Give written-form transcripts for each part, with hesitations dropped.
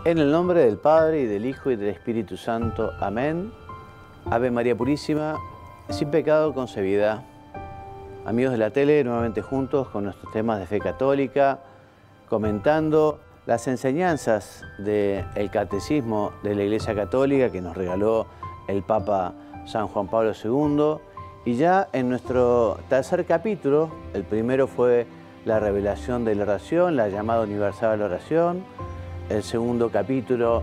En el nombre del Padre, y del Hijo, y del Espíritu Santo. Amén. Ave María Purísima, sin pecado concebida. Amigos de la tele, nuevamente juntos con nuestros temas de fe católica, comentando las enseñanzas del Catecismo de la Iglesia Católica que nos regaló el Papa San Juan Pablo II. Y ya en nuestro tercer capítulo, el primero fue la revelación de la oración, la llamada universal a la oración. El segundo capítulo,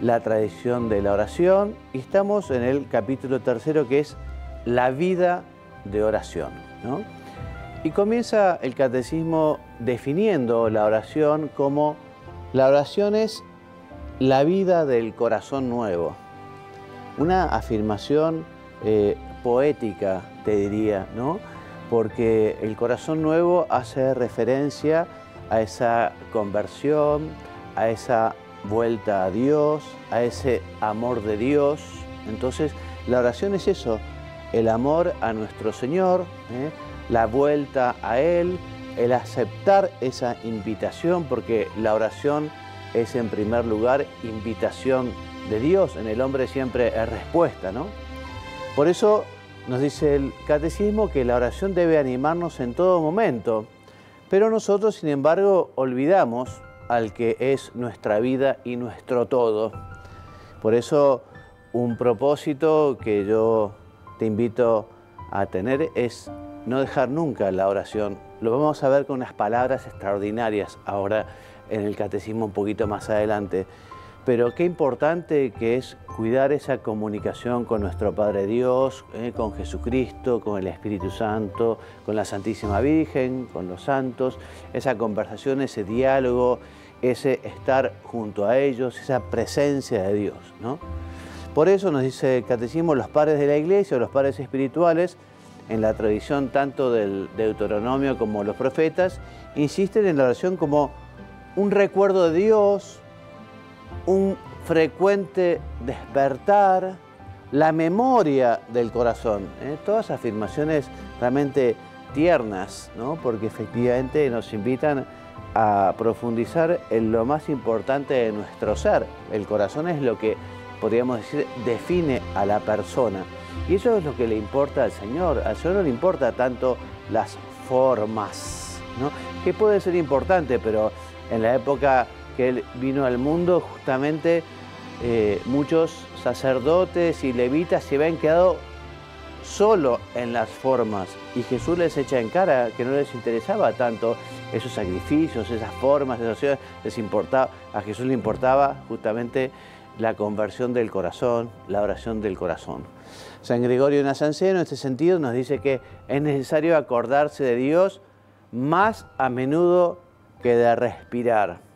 la tradición de la oración. Y estamos en el capítulo tercero, que es la vida de oración, ¿no? Y comienza el catecismo definiendo la oración como la oración es la vida del corazón nuevo. Una afirmación poética, te diría, ¿no? Porque el corazón nuevo hace referencia a esa conversión, a esa vuelta a Dios, a ese amor de Dios. Entonces, la oración es eso, el amor a nuestro Señor, la vuelta a Él, el aceptar esa invitación, porque la oración es en primer lugar invitación de Dios. En el hombre siempre es respuesta, ¿no? Por eso nos dice el catecismo que la oración debe animarnos en todo momento, pero nosotros, sin embargo, olvidamos al que es nuestra vida y nuestro todo. Por eso, un propósito que yo te invito a tener es no dejar nunca la oración. Lo vamos a ver con unas palabras extraordinarias ahora en el catecismo un poquito más adelante. Pero qué importante que es cuidar esa comunicación con nuestro Padre Dios, con Jesucristo, con el Espíritu Santo, con la Santísima Virgen, con los santos, esa conversación, ese diálogo, ese estar junto a ellos, esa presencia de Dios, ¿no? Por eso nos dice el catecismo, los padres de la Iglesia o los padres espirituales, en la tradición tanto del Deuteronomio como los profetas, insisten en la oración como un recuerdo de Dios, un frecuente despertar, la memoria del corazón. Todas afirmaciones realmente tiernas, ¿no? Porque efectivamente nos invitan a profundizar en lo más importante de nuestro ser. El corazón es lo que, podríamos decir, define a la persona. Y eso es lo que le importa al Señor. Al Señor no le importa tanto las formas, ¿no? Que puede ser importante, pero en la época que Él vino al mundo, justamente muchos sacerdotes y levitas se habían quedado solo en las formas, y Jesús les echa en cara que no les interesaba tanto esos sacrificios, esas formas, esas acciones. A Jesús le importaba justamente la conversión del corazón, la oración del corazón. San Gregorio Nacianceno, en este sentido, nos dice que es necesario acordarse de Dios más a menudo que de respirar.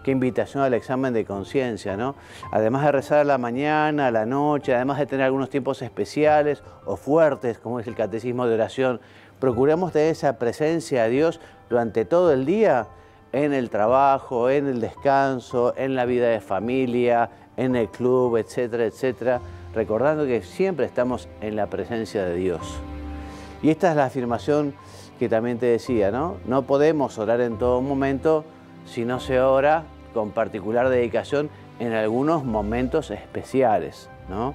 Qué invitación al examen de conciencia, ¿no? Además de rezar a la mañana, a la noche, además de tener algunos tiempos especiales o fuertes, como es el catecismo de oración, procuramos tener esa presencia de Dios durante todo el día, en el trabajo, en el descanso, en la vida de familia, en el club, etcétera, etcétera, recordando que siempre estamos en la presencia de Dios. Y esta es la afirmación que también te decía, ¿no? No podemos orar en todo momento si no se ora con particular dedicación en algunos momentos especiales, ¿no?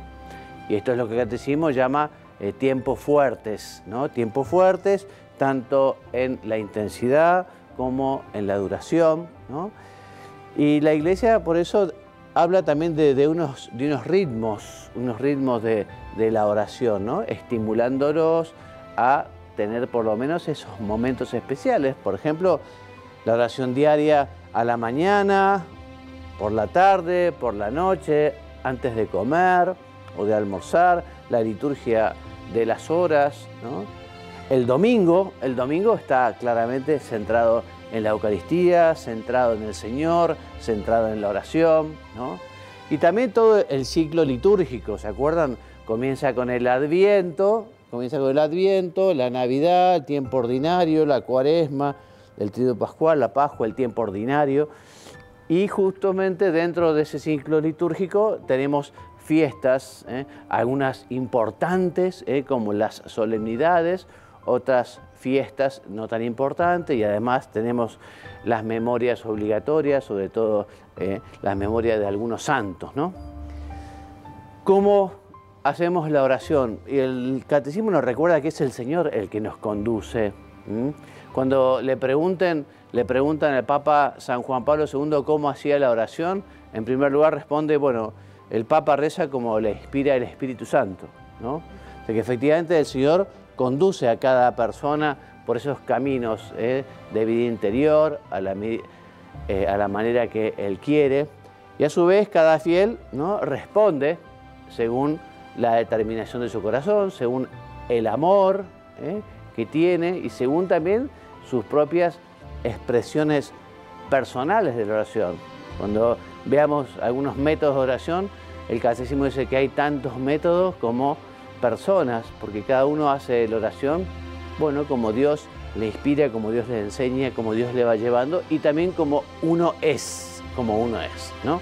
Y esto es lo que el catecismo llama tiempos fuertes, ¿no? Tiempos fuertes tanto en la intensidad como en la duración, ¿no? Y la Iglesia por eso habla también de unos ritmos de la oración, ¿no? Estimulándolos a tener por lo menos esos momentos especiales. Por ejemplo, la oración diaria a la mañana, por la tarde, por la noche, antes de comer o de almorzar, la liturgia de las horas, ¿no? El domingo está claramente centrado en la Eucaristía, centrado en el Señor, centrado en la oración, ¿no? Y también todo el ciclo litúrgico, ¿se acuerdan? Comienza con el Adviento, la Navidad, el tiempo ordinario, la Cuaresma, el Triduo Pascual, la Pascua, el tiempo ordinario. Y justamente dentro de ese ciclo litúrgico tenemos fiestas, algunas importantes, como las solemnidades, otras fiestas no tan importantes y además tenemos las memorias obligatorias, sobre todo las memorias de algunos santos, ¿no? ¿Cómo hacemos la oración? Y el catecismo nos recuerda que es el Señor el que nos conduce. Cuando le preguntan al Papa San Juan Pablo II cómo hacía la oración, en primer lugar responde, bueno, el Papa reza como le inspira el Espíritu Santo, ¿no? O sea que efectivamente el Señor conduce a cada persona por esos caminos de vida interior, a la manera que Él quiere, y a su vez cada fiel, ¿no?, responde según la determinación de su corazón, según el amor que tiene y según también sus propias expresiones personales de la oración. Cuando veamos algunos métodos de oración, el catecismo dice que hay tantos métodos como personas, porque cada uno hace la oración, bueno, como Dios le inspira, como Dios le enseña, como Dios le va llevando y también como uno es, ¿no?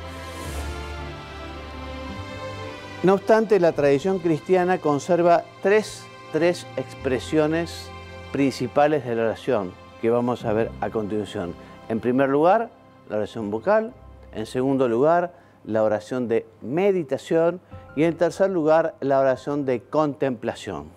No obstante, la tradición cristiana conserva tres expresiones principales de la oración que vamos a ver a continuación. En primer lugar, la oración vocal. En segundo lugar, la oración de meditación. Y en tercer lugar, la oración de contemplación.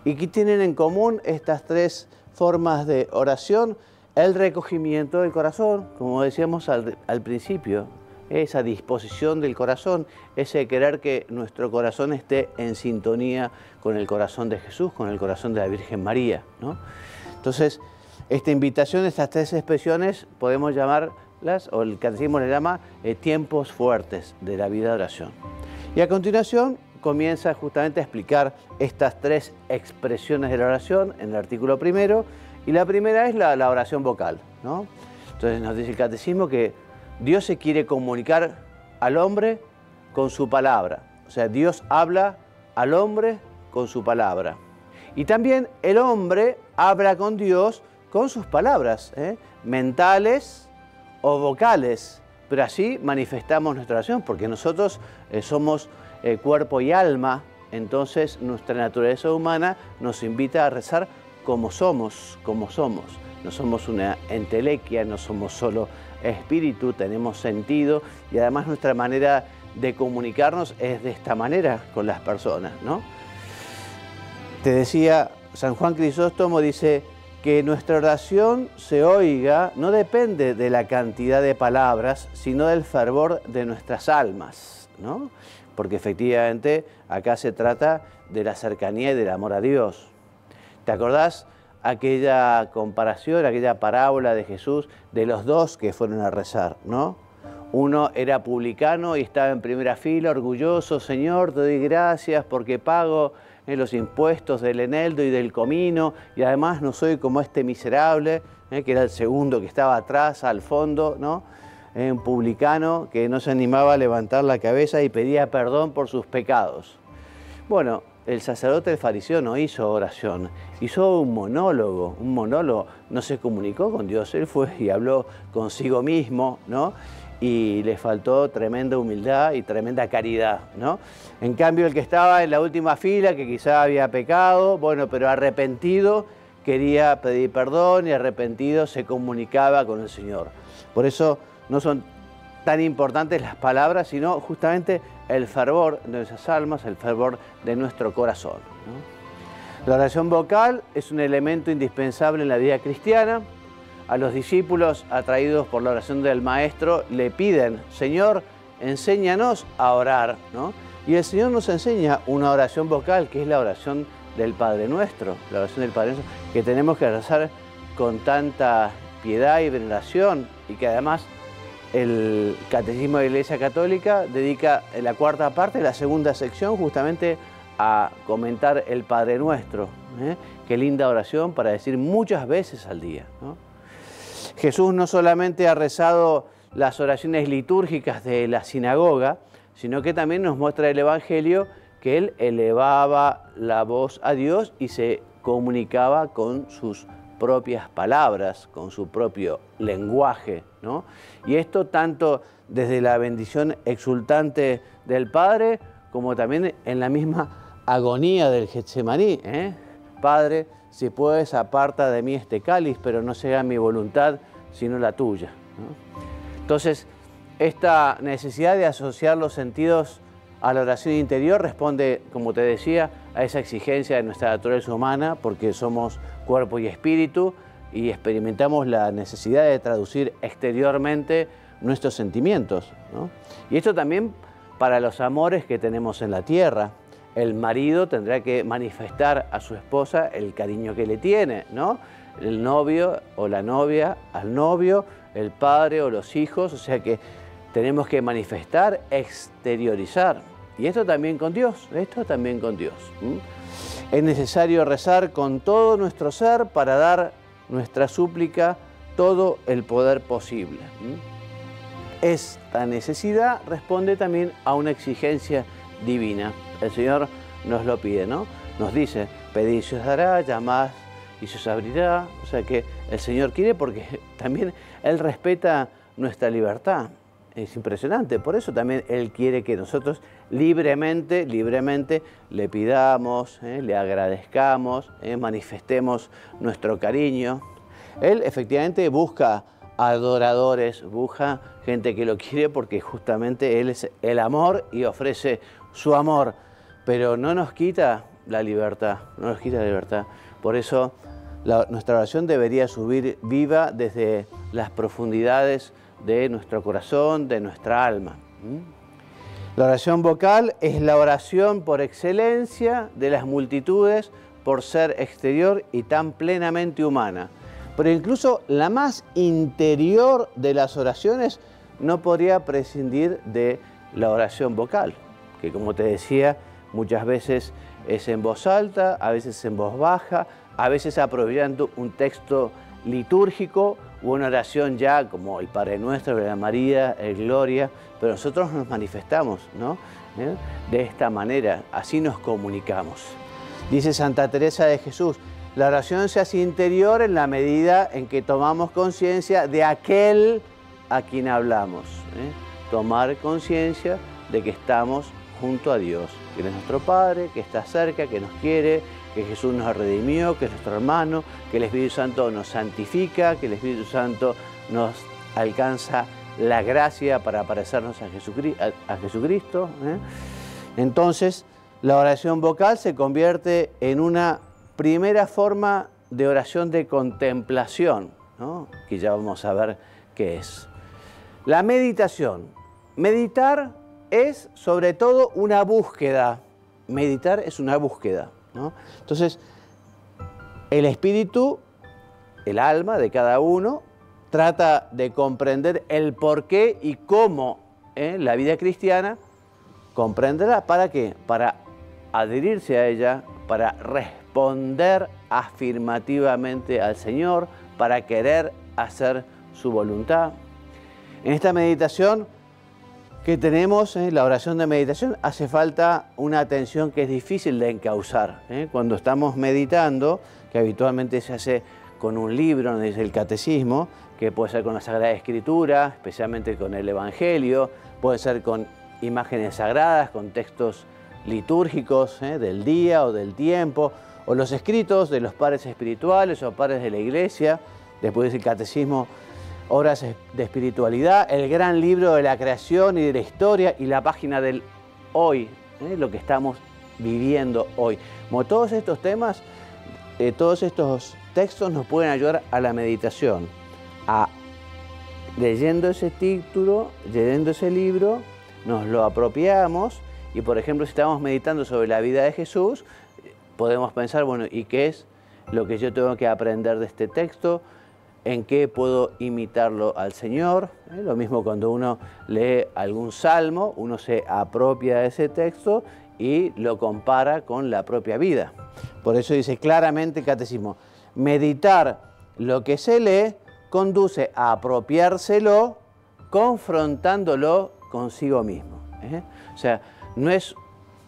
¿Y qué tienen en común estas tres formas de oración? El recogimiento del corazón, como decíamos al principio, esa disposición del corazón, ese querer que nuestro corazón esté en sintonía con el corazón de Jesús, con el corazón de la Virgen María, ¿no? Entonces, esta invitación, estas tres expresiones, podemos llamarlas, o el catecismo le llama, tiempos fuertes de la vida de oración. Y a continuación comienza justamente a explicar estas tres expresiones de la oración en el artículo primero, y la primera es la oración vocal, ¿no? Entonces nos dice el catecismo que Dios se quiere comunicar al hombre con su palabra. O sea, Dios habla al hombre con su palabra. Y también el hombre habla con Dios con sus palabras, mentales o vocales. Pero así manifestamos nuestra oración, porque nosotros somos cuerpo y alma, entonces nuestra naturaleza humana nos invita a rezar como somos. No somos una entelequia, no somos solo espíritu, tenemos sentido y además nuestra manera de comunicarnos es de esta manera con las personas, ¿no? Te decía, San Juan Crisóstomo dice que nuestra oración se oiga no depende de la cantidad de palabras, sino del fervor de nuestras almas, ¿no? Porque efectivamente acá se trata de la cercanía y del amor a Dios. ¿Te acordás aquella comparación, aquella parábola de Jesús de los dos que fueron a rezar, ¿no? Uno era publicano y estaba en primera fila, orgulloso: Señor, te doy gracias porque pago los impuestos del eneldo y del comino y además no soy como este miserable, que era el segundo que estaba atrás, al fondo, ¿no? Un publicano que no se animaba a levantar la cabeza y pedía perdón por sus pecados. Bueno, el sacerdote, el fariseo, no hizo oración, hizo un monólogo, no se comunicó con Dios, él fue y habló consigo mismo, ¿no? Y le faltó tremenda humildad y tremenda caridad, ¿no? En cambio, el que estaba en la última fila, que quizá había pecado, bueno, pero arrepentido, quería pedir perdón y arrepentido se comunicaba con el Señor. Por eso no son tan importantes las palabras, sino justamente el fervor de nuestras almas, el fervor de nuestro corazón, ¿no? La oración vocal es un elemento indispensable en la vida cristiana. A los discípulos, atraídos por la oración del Maestro, le piden: Señor, enséñanos a orar, ¿no? Y el Señor nos enseña una oración vocal, que es la oración del Padre Nuestro, la oración del Padre Nuestro, que tenemos que rezar con tanta piedad y veneración, y que además el Catecismo de la Iglesia Católica dedica la cuarta parte, la segunda sección, justamente a comentar el Padre Nuestro. Qué linda oración para decir muchas veces al día, ¿no? Jesús no solamente ha rezado las oraciones litúrgicas de la sinagoga, sino que también nos muestra el Evangelio que Él elevaba la voz a Dios y se comunicaba con sus propias palabras, con su propio lenguaje, ¿no? Y esto tanto desde la bendición exultante del Padre, como también en la misma agonía del Getsemaní, Padre, si puedes, aparta de mí este cáliz, pero no sea mi voluntad, sino la tuya, ¿no? Entonces, esta necesidad de asociar los sentidos a la oración interior responde, como te decía, a esa exigencia de nuestra naturaleza humana, porque somos cuerpo y espíritu y experimentamos la necesidad de traducir exteriormente nuestros sentimientos, ¿no? Y esto también para los amores que tenemos en la tierra. El marido tendrá que manifestar a su esposa el cariño que le tiene, ¿no? El novio o la novia al novio, el padre o los hijos, o sea que tenemos que manifestar, exteriorizar. Y esto también con Dios, esto también con Dios. Es necesario rezar con todo nuestro ser para dar nuestra súplica todo el poder posible. Esta necesidad responde también a una exigencia divina. El Señor nos lo pide, ¿no? Nos dice, pedid y se os dará, llamad y se os abrirá. O sea que el Señor quiere porque también Él respeta nuestra libertad. Es impresionante, por eso también Él quiere que nosotros libremente le pidamos, le agradezcamos, manifestemos nuestro cariño. Él efectivamente busca adoradores, busca gente que lo quiere porque justamente Él es el amor y ofrece su amor, pero no nos quita la libertad, no nos quita la libertad. Por eso nuestra oración debería subir viva desde las profundidades de nuestro corazón, de nuestra alma. La oración vocal es la oración por excelencia de las multitudes por ser exterior y tan plenamente humana. Pero incluso la más interior de las oraciones no podría prescindir de la oración vocal, que como te decía, muchas veces es en voz alta, a veces en voz baja, a veces aprovechando un texto litúrgico o una oración ya como el Padre Nuestro, la María, el Gloria, pero nosotros nos manifestamos, ¿no? De esta manera, así nos comunicamos. Dice Santa Teresa de Jesús, la oración se hace interior en la medida en que tomamos conciencia de aquel a quien hablamos. Tomar conciencia de que estamos junto a Dios, que Él es nuestro Padre, que está cerca, que nos quiere, que Jesús nos redimió, que es nuestro hermano, que el Espíritu Santo nos santifica, que el Espíritu Santo nos alcanza la gracia para parecernos a Jesucristo. Entonces, la oración vocal se convierte en una primera forma de oración de contemplación, ¿no? Que ya vamos a ver qué es. La meditación. Meditar es sobre todo una búsqueda. Meditar es una búsqueda, ¿no? Entonces, el espíritu, el alma de cada uno, trata de comprender el porqué y cómo la vida cristiana, comprenderla, ¿para qué? Para adherirse a ella, para responder afirmativamente al Señor, para querer hacer su voluntad. En esta meditación que tenemos, la oración de meditación, hace falta una atención que es difícil de encauzar. Cuando estamos meditando, que habitualmente se hace con un libro, donde dice el catecismo, que puede ser con la Sagrada Escritura, especialmente con el Evangelio, puede ser con imágenes sagradas, con textos litúrgicos del día o del tiempo, o los escritos de los padres espirituales o padres de la Iglesia. Después dice el catecismo, obras de espiritualidad, el gran libro de la creación y de la historia y la página del hoy, lo que estamos viviendo hoy. Como todos estos temas, todos estos textos nos pueden ayudar a la meditación, leyendo ese título, leyendo ese libro, nos lo apropiamos y, por ejemplo, si estamos meditando sobre la vida de Jesús, podemos pensar, bueno, ¿y qué es lo que yo tengo que aprender de este texto? ¿En qué puedo imitarlo al Señor? Lo mismo cuando uno lee algún salmo, uno se apropia de ese texto y lo compara con la propia vida. Por eso dice claramente el catecismo, meditar lo que se lee conduce a apropiárselo confrontándolo consigo mismo. O sea, no es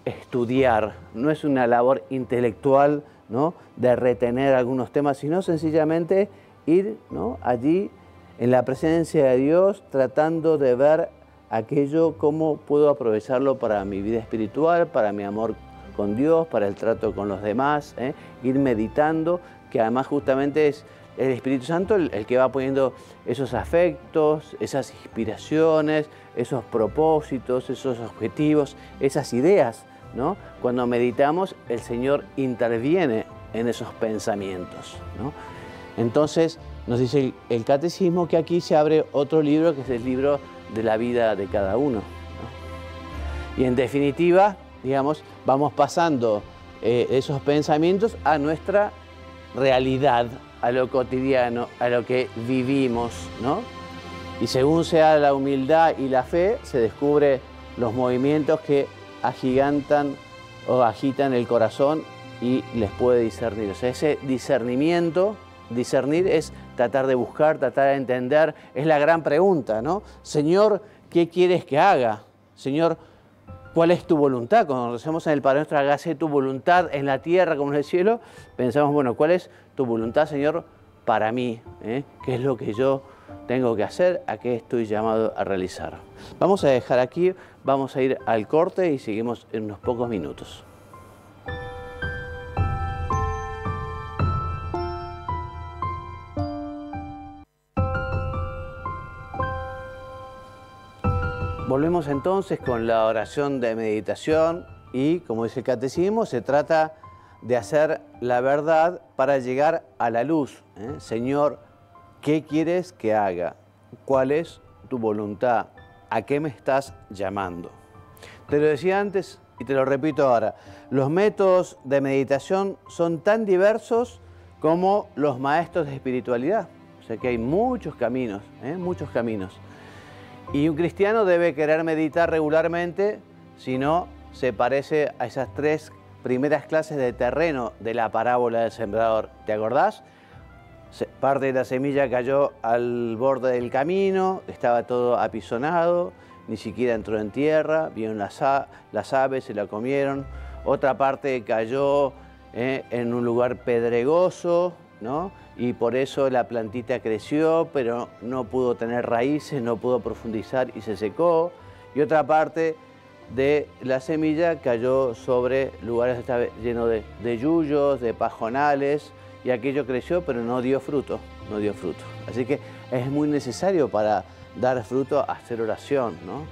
estudiar, no es una labor intelectual, ¿no?, de retener algunos temas, sino sencillamente ir, ¿no?, allí en la presencia de Dios, tratando de ver aquello, cómo puedo aprovecharlo para mi vida espiritual, para mi amor con Dios, para el trato con los demás, ir meditando, que además justamente es el Espíritu Santo el que va poniendo esos afectos, esas inspiraciones, esos propósitos, esos objetivos, esas ideas, ¿no? Cuando meditamos, el Señor interviene en esos pensamientos, ¿no? Entonces, nos dice el Catecismo que aquí se abre otro libro, que es el libro de la vida de cada uno, ¿no? Y en definitiva, digamos, vamos pasando esos pensamientos a nuestra realidad, a lo cotidiano, a lo que vivimos, ¿no? Y según sea la humildad y la fe, se descubre los movimientos que agigantan o agitan el corazón y les puede discernir. O sea, ese discernimiento, discernir es tratar de buscar, tratar de entender, es la gran pregunta, ¿no? Señor, ¿qué quieres que haga? Señor, ¿cuál es tu voluntad? Cuando rezamos en el Padre Nuestro, hágase tu voluntad en la tierra como en el cielo, pensamos, bueno, ¿cuál es tu voluntad, Señor, para mí? ¿Qué es lo que yo tengo que hacer? ¿A qué estoy llamado a realizar? Vamos a dejar aquí, vamos a ir al corte y seguimos en unos pocos minutos. Volvemos entonces con la oración de meditación y, como dice el Catecismo, se trata de hacer la verdad para llegar a la luz. Señor, ¿qué quieres que haga? ¿Cuál es tu voluntad? ¿A qué me estás llamando? Te lo decía antes y te lo repito ahora. Los métodos de meditación son tan diversos como los maestros de espiritualidad. O sea que hay muchos caminos, muchos caminos. Y un cristiano debe querer meditar regularmente, si no, se parece a esas 3 primeras clases de terreno de la parábola del sembrador. ¿Te acordás? Parte de la semilla cayó al borde del camino, estaba todo apisonado, ni siquiera entró en tierra, vieron las aves, se la comieron. Otra parte cayó en un lugar pedregoso, ¿no? Y por eso la plantita creció, pero no pudo tener raíces, no pudo profundizar y se secó. Y otra parte de la semilla cayó sobre lugares llenos de yuyos, de pajonales, y aquello creció, pero no dio fruto, no dio fruto. Así que es muy necesario para dar fruto hacer oración, ¿no?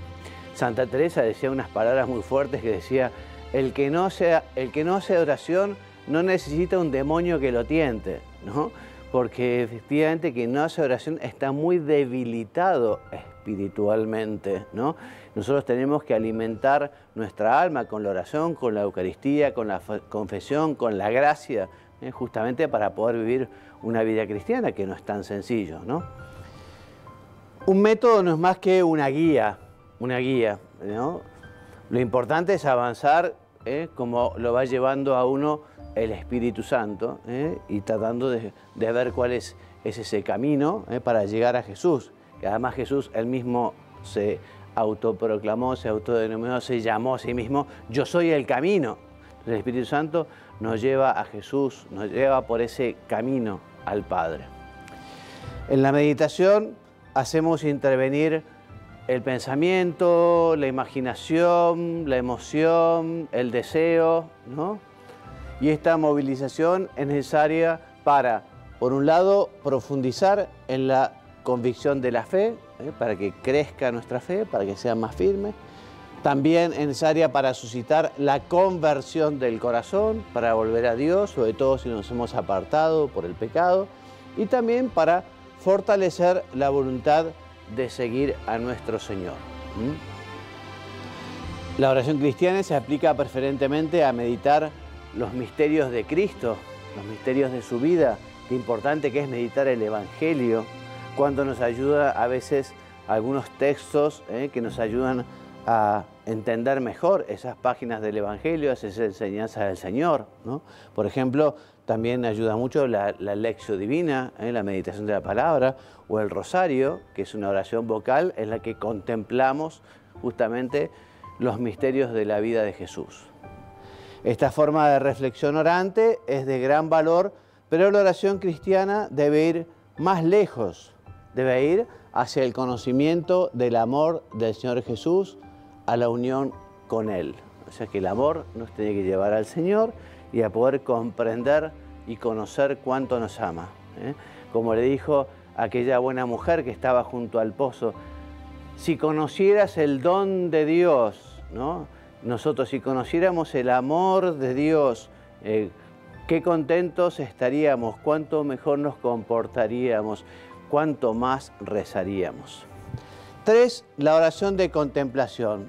Santa Teresa decía unas palabras muy fuertes que decía, el que no hace oración no necesita un demonio que lo tiente, ¿no? Porque efectivamente quien no hace oración está muy debilitado espiritualmente, ¿no? Nosotros tenemos que alimentar nuestra alma con la oración, con la Eucaristía, con la confesión, con la gracia, justamente para poder vivir una vida cristiana, que no es tan sencillo, ¿no? Un método no es más que una guía, ¿no? Lo importante es avanzar, como lo va llevando a uno el Espíritu Santo, y tratando de ver cuál es ese camino para llegar a Jesús. Que además Jesús él mismo se autoproclamó, se autodenominó, se llamó a sí mismo, yo soy el camino. El Espíritu Santo nos lleva a Jesús, nos lleva por ese camino al Padre. En la meditación hacemos intervenir el pensamiento, la imaginación, la emoción, el deseo, ¿no? Y esta movilización es necesaria para, por un lado, profundizar en la convicción de la fe, para que crezca nuestra fe, para que sea más firme. También es necesaria para suscitar la conversión del corazón, para volver a Dios, sobre todo si nos hemos apartado por el pecado. Y también para fortalecer la voluntad de seguir a nuestro Señor. La oración cristiana se aplica preferentemente a meditar los misterios de Cristo, los misterios de su vida. Qué importante que es meditar el Evangelio, cuando nos ayuda a veces algunos textos que nos ayudan a entender mejor esas páginas del Evangelio, esas enseñanzas del Señor, ¿no? Por ejemplo, también ayuda mucho la Lectio Divina, la meditación de la palabra, o el Rosario, que es una oración vocal en la que contemplamos justamente los misterios de la vida de Jesús. Esta forma de reflexión orante es de gran valor, pero la oración cristiana debe ir más lejos, debe ir hacia el conocimiento del amor del Señor Jesús, a la unión con Él. O sea que el amor nos tiene que llevar al Señor y a poder comprender y conocer cuánto nos ama. Como le dijo aquella buena mujer que estaba junto al pozo, si conocieras el don de Dios, ¿no? Nosotros si conociéramos el amor de Dios, qué contentos estaríamos, cuánto mejor nos comportaríamos, cuánto más rezaríamos. 3. La oración de contemplación.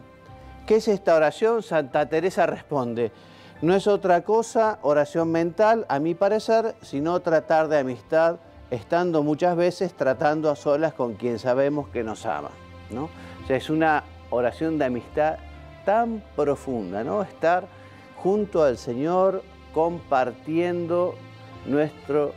¿Qué es esta oración? Santa Teresa responde, no es otra cosa, oración mental, a mi parecer, sino tratar de amistad, estando muchas veces tratando a solas con quien sabemos que nos ama, ¿no? O sea, es una oración de amistad tan profunda, ¿no? Estar junto al Señor compartiendo nuestra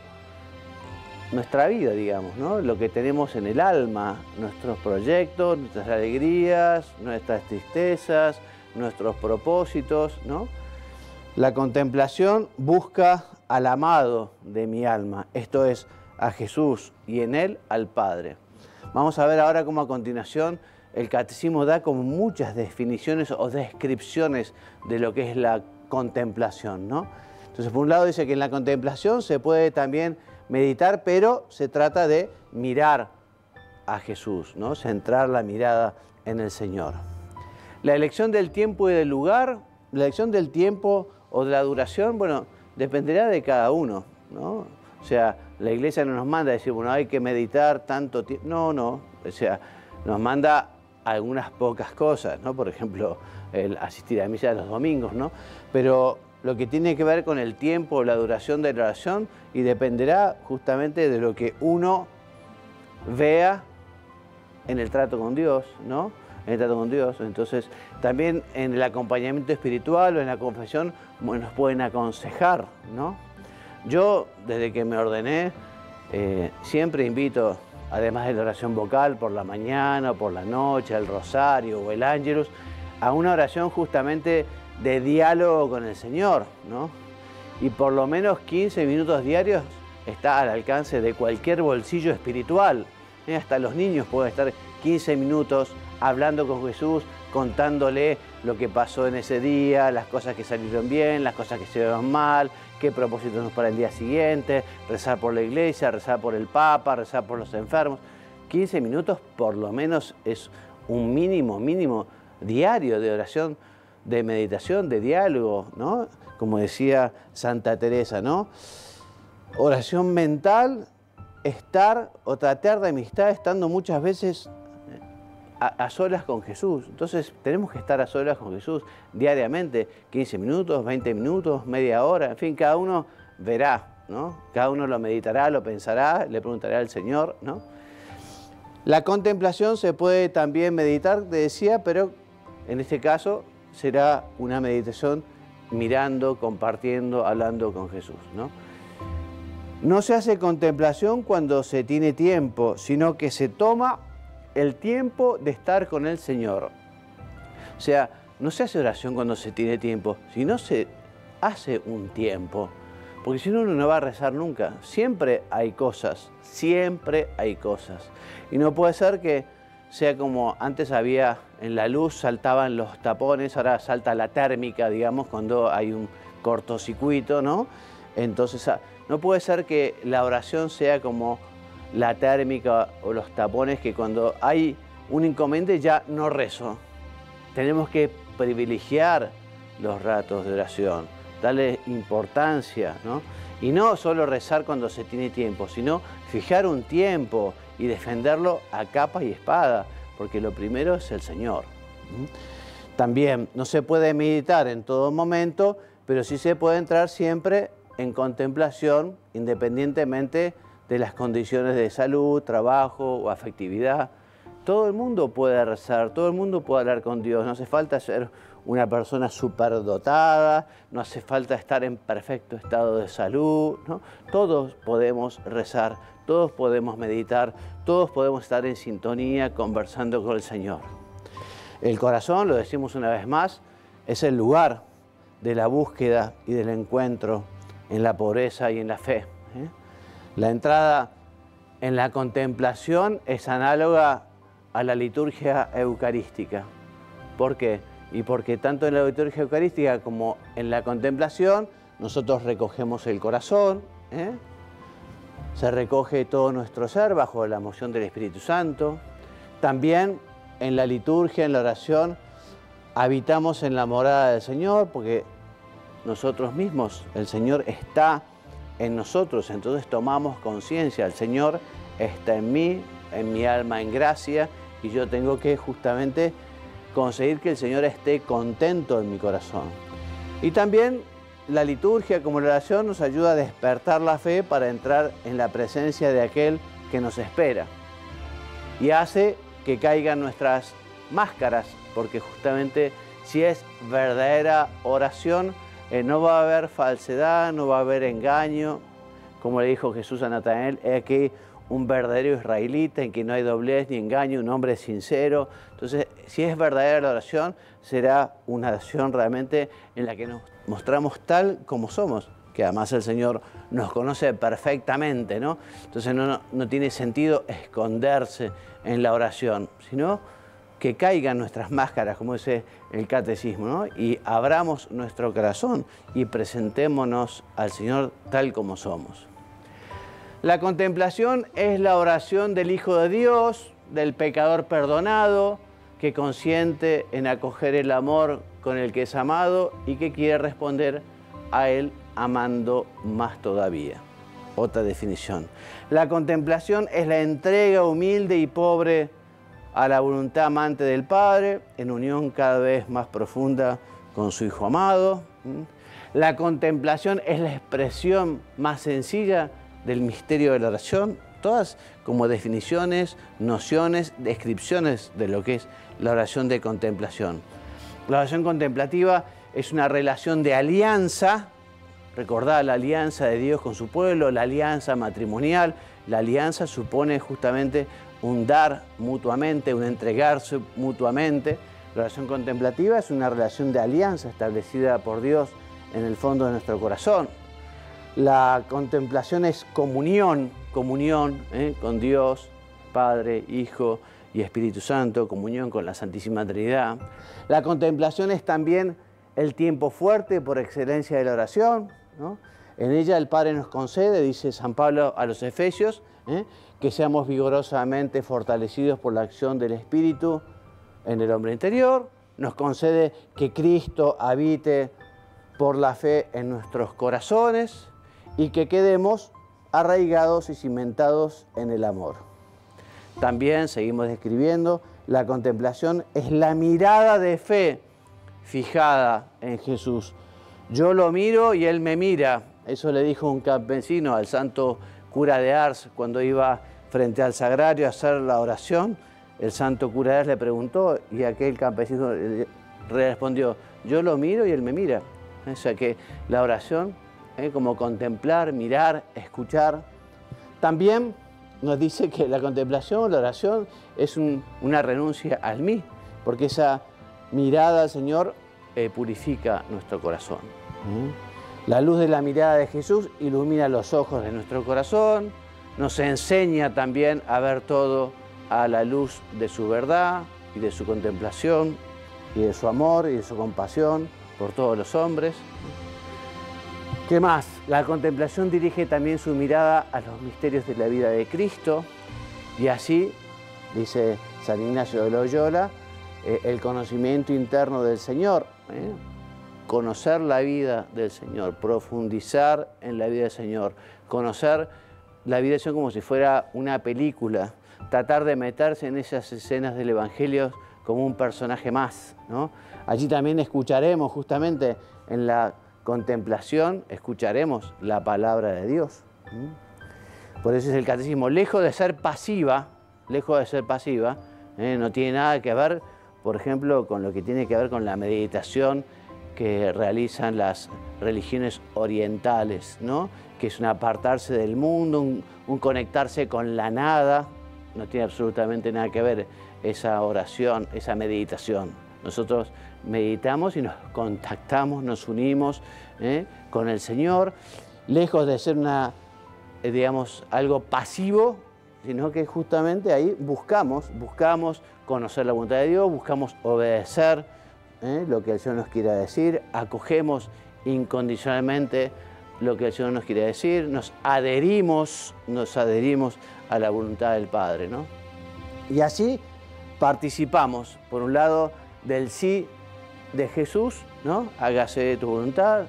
vida, digamos, ¿no? Lo que tenemos en el alma, nuestros proyectos, nuestras alegrías, nuestras tristezas, nuestros propósitos, ¿no? La contemplación busca al amado de mi alma, esto es, a Jesús y en Él al Padre. Vamos a ver ahora cómo a continuación el Catecismo da como muchas definiciones o descripciones de lo que es la contemplación, ¿no? Entonces, por un lado dice que en la contemplación se puede también meditar, pero se trata de mirar a Jesús, ¿no? Centrar la mirada en el Señor. La elección del tiempo y del lugar, la elección del tiempo o de la duración, bueno, dependerá de cada uno, ¿no? O sea, la Iglesia no nos manda a decir, bueno, hay que meditar tanto tiempo. No, no. O sea, nos manda algunas pocas cosas, ¿no? Por ejemplo, el asistir a misa los domingos, ¿no? Pero lo que tiene que ver con el tiempo, la duración de la oración, y dependerá justamente de lo que uno vea en el trato con Dios, ¿no? En el trato con Dios. Entonces, también en el acompañamiento espiritual o en la confesión, bueno, nos pueden aconsejar, ¿no? Yo, desde que me ordené, siempre invito, además de la oración vocal por la mañana, o por la noche, el rosario o el ángelus, a una oración justamente de diálogo con el Señor, ¿no? Y por lo menos 15 minutos diarios está al alcance de cualquier bolsillo espiritual. Hasta los niños pueden estar 15 minutos hablando con Jesús, contándole lo que pasó en ese día, las cosas que salieron bien, las cosas que se vieron mal, qué propósitos nos para el día siguiente, rezar por la iglesia, rezar por el Papa, rezar por los enfermos. 15 minutos por lo menos es un mínimo diario de oración, de meditación, de diálogo, ¿no? Como decía Santa Teresa, ¿no? Oración mental, estar o tratar de amistad estando muchas veces a solas con Jesús. Entonces tenemos que estar a solas con Jesús diariamente, 15 minutos, 20 minutos, media hora, en fin, cada uno verá, ¿no? Cada uno lo meditará, lo pensará, le preguntará al Señor, ¿no? La contemplación se puede también meditar, te decía, pero en este caso será una meditación mirando, compartiendo, hablando con Jesús, ¿no? No se hace contemplación cuando se tiene tiempo, sino que se toma el tiempo de estar con el Señor. O sea, no se hace oración cuando se tiene tiempo, sino se hace un tiempo. Porque si no, uno no va a rezar nunca. Siempre hay cosas, siempre hay cosas. Y no puede ser que sea como antes había en la luz, saltaban los tapones, ahora salta la térmica, digamos, cuando hay un cortocircuito, ¿no? Entonces, no puede ser que la oración sea como la térmica o los tapones, que cuando hay un inconveniente ya no rezo. Tenemos que privilegiar los ratos de oración, darle importancia, ¿no? Y no solo rezar cuando se tiene tiempo, sino fijar un tiempo y defenderlo a capa y espada, porque lo primero es el Señor. También no se puede meditar en todo momento, pero sí se puede entrar siempre en contemplación, independientemente de las condiciones de salud, trabajo o afectividad. Todo el mundo puede rezar, todo el mundo puede hablar con Dios. No hace falta ser una persona superdotada, no hace falta estar en perfecto estado de salud, ¿no? Todos podemos rezar, todos podemos meditar, todos podemos estar en sintonía conversando con el Señor. El corazón, lo decimos una vez más, es el lugar de la búsqueda y del encuentro en la pobreza y en la fe. La entrada en la contemplación es análoga a la liturgia eucarística. ¿Por qué? y porque tanto en la liturgia eucarística como en la contemplación nosotros recogemos el corazón, se recoge todo nuestro ser bajo la moción del Espíritu Santo. También en la liturgia, en la oración, habitamos en la morada del Señor porque nosotros mismos, el Señor está en nosotros, entonces tomamos conciencia, el Señor está en mí, en mi alma en gracia, y yo tengo que justamente conseguir que el Señor esté contento en mi corazón. Y también la liturgia como la oración nos ayuda a despertar la fe para entrar en la presencia de aquel que nos espera. Y hace que caigan nuestras máscaras, porque justamente si es verdadera oración, no va a haber falsedad, no va a haber engaño. Como le dijo Jesús a Natanael, es aquí un verdadero israelita en que no hay doblez ni engaño, un hombre sincero. Entonces, si es verdadera la oración, será una oración realmente en la que nos mostramos tal como somos, que además el Señor nos conoce perfectamente, ¿no? Entonces no tiene sentido esconderse en la oración, sino que caigan nuestras máscaras, como dice el catecismo, ¿no? Y abramos nuestro corazón y presentémonos al Señor tal como somos. La contemplación es la oración del Hijo de Dios, del pecador perdonado, que consiente en acoger el amor con el que es amado y que quiere responder a él amando más todavía. Otra definición. La contemplación es la entrega humilde y pobre a la voluntad amante del Padre, en unión cada vez más profunda con su Hijo amado. La contemplación es la expresión más sencilla del misterio de la oración, todas como definiciones, nociones, descripciones de lo que es la oración de contemplación. La oración contemplativa es una relación de alianza, recordad la alianza de Dios con su pueblo, la alianza matrimonial. La alianza supone justamente un dar mutuamente, un entregarse mutuamente. La oración contemplativa es una relación de alianza establecida por Dios en el fondo de nuestro corazón. La contemplación es comunión con Dios, Padre, Hijo y Espíritu Santo, comunión con la Santísima Trinidad. La contemplación es también el tiempo fuerte por excelencia de la oración, ¿no? En ella el Padre nos concede, dice San Pablo a los Efesios, que seamos vigorosamente fortalecidos por la acción del Espíritu en el hombre interior. Nos concede que Cristo habite por la fe en nuestros corazones y que quedemos arraigados y cimentados en el amor. También seguimos describiendo, la contemplación es la mirada de fe fijada en Jesús. Yo lo miro y Él me mira. Eso le dijo un campesino al santo cura de Ars cuando iba frente al sagrario a hacer la oración. El santo cura de Ars le preguntó y aquel campesino le respondió, yo lo miro y Él me mira. O sea que la oración, como contemplar, mirar, escuchar. También nos dice que la contemplación, la oración, es una renuncia al mí, porque esa mirada al Señor purifica nuestro corazón. La luz de la mirada de Jesús ilumina los ojos de nuestro corazón, nos enseña también a ver todo a la luz de su verdad y de su contemplación y de su amor y de su compasión por todos los hombres. ¿Qué más? La contemplación dirige también su mirada a los misterios de la vida de Cristo y así, dice San Ignacio de Loyola, el conocimiento interno del Señor, conocer la vida del Señor, profundizar en la vida del Señor, conocer la vida del Señor como si fuera una película, tratar de meterse en esas escenas del Evangelio como un personaje más, ¿no? Allí también escucharemos justamente en la contemplación, escucharemos la palabra de Dios. Por eso es el catecismo, lejos de ser pasiva, no tiene nada que ver, por ejemplo, con lo que tiene que ver con la meditación que realizan las religiones orientales, ¿no? Que es un apartarse del mundo, un conectarse con la nada. No tiene absolutamente nada que ver esa oración, esa meditación. Nosotros meditamos y nos contactamos, nos unimos con el Señor, lejos de ser algo pasivo, sino que justamente ahí buscamos conocer la voluntad de Dios, buscamos obedecer lo que el Señor nos quiera decir, acogemos incondicionalmente lo que el Señor nos quiere decir, nos adherimos a la voluntad del Padre, ¿no? Y así participamos, por un lado, del sí de Jesús, ¿no? Hágase tu voluntad,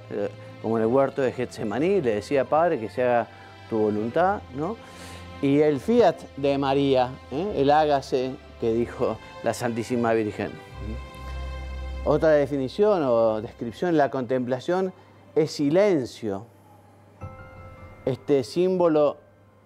como en el huerto de Getsemaní, le decía, Padre, que se haga tu voluntad, ¿no? Y el fiat de María, el hágase que dijo la Santísima Virgen. Otra definición o descripción, la contemplación es silencio, este símbolo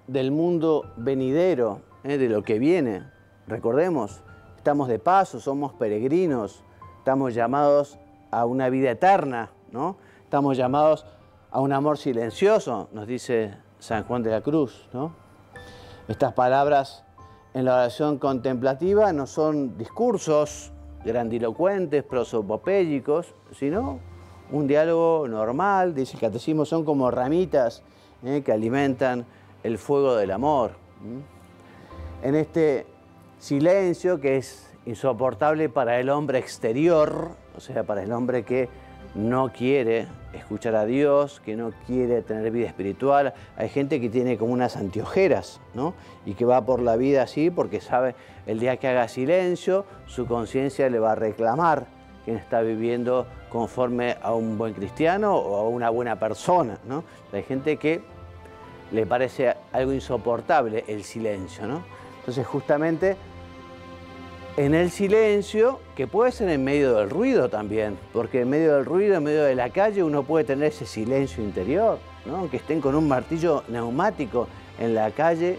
del mundo venidero, de lo que viene. Recordemos, estamos de paso, somos peregrinos, estamos llamados a una vida eterna, ¿no? Estamos llamados a un amor silencioso, nos dice San Juan de la Cruz, ¿no? Estas palabras en la oración contemplativa no son discursos grandilocuentes, prosopopélicos, sino un diálogo normal, dice el Catecismo, son como ramitas que alimentan el fuego del amor. En este silencio que es insoportable para el hombre exterior, o sea, para el hombre que no quiere escuchar a Dios, que no quiere tener vida espiritual. Hay gente que tiene como unas anteojeras, ¿no? Y que va por la vida así porque sabe el día que haga silencio, su conciencia le va a reclamar que está viviendo conforme a un buen cristiano o a una buena persona, ¿no? Hay gente que le parece algo insoportable el silencio, ¿no? Entonces, justamente en el silencio, que puede ser en medio del ruido también, porque en medio del ruido, en medio de la calle, uno puede tener ese silencio interior, ¿no? Aunque estén con un martillo neumático en la calle,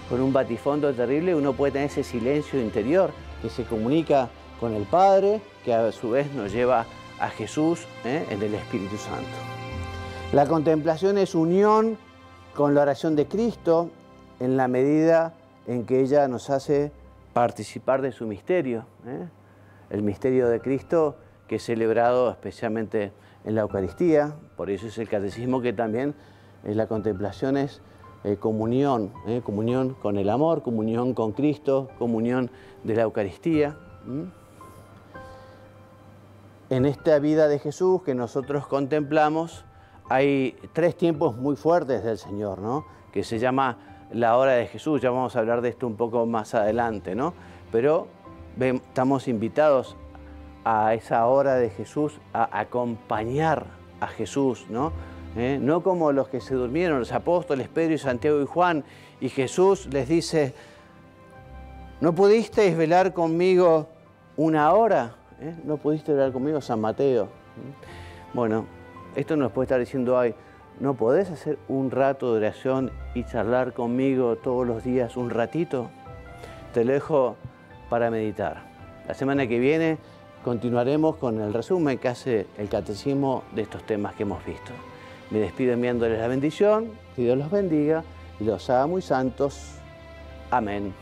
con un batifondo terrible, uno puede tener ese silencio interior que se comunica con el Padre, que a su vez nos lleva a Jesús en el Espíritu Santo. La contemplación es unión con la oración de Cristo en la medida en que ella nos hace participar de su misterio, el misterio de Cristo que es celebrado especialmente en la Eucaristía. Por eso es el Catecismo que también la contemplación es comunión, comunión con el amor, comunión con Cristo, comunión de la Eucaristía. En esta vida de Jesús que nosotros contemplamos hay tres tiempos muy fuertes del Señor, ¿no? Que se llama la hora de Jesús. Ya vamos a hablar de esto un poco más adelante, ¿no? Pero estamos invitados a esa hora de Jesús, a acompañar a Jesús, ¿no? No como los que se durmieron, los apóstoles Pedro y Santiago y Juan, y Jesús les dice, ¿no pudisteis velar conmigo una hora? ¿No pudiste velar conmigo, San Mateo? Bueno, esto nos puede estar diciendo, ay, ¿no podés hacer un rato de oración y charlar conmigo todos los días un ratito? Te lo dejo para meditar. La semana que viene continuaremos con el resumen que hace el Catecismo de estos temas que hemos visto. Me despido enviándoles la bendición, que Dios los bendiga y los haga muy santos. Amén.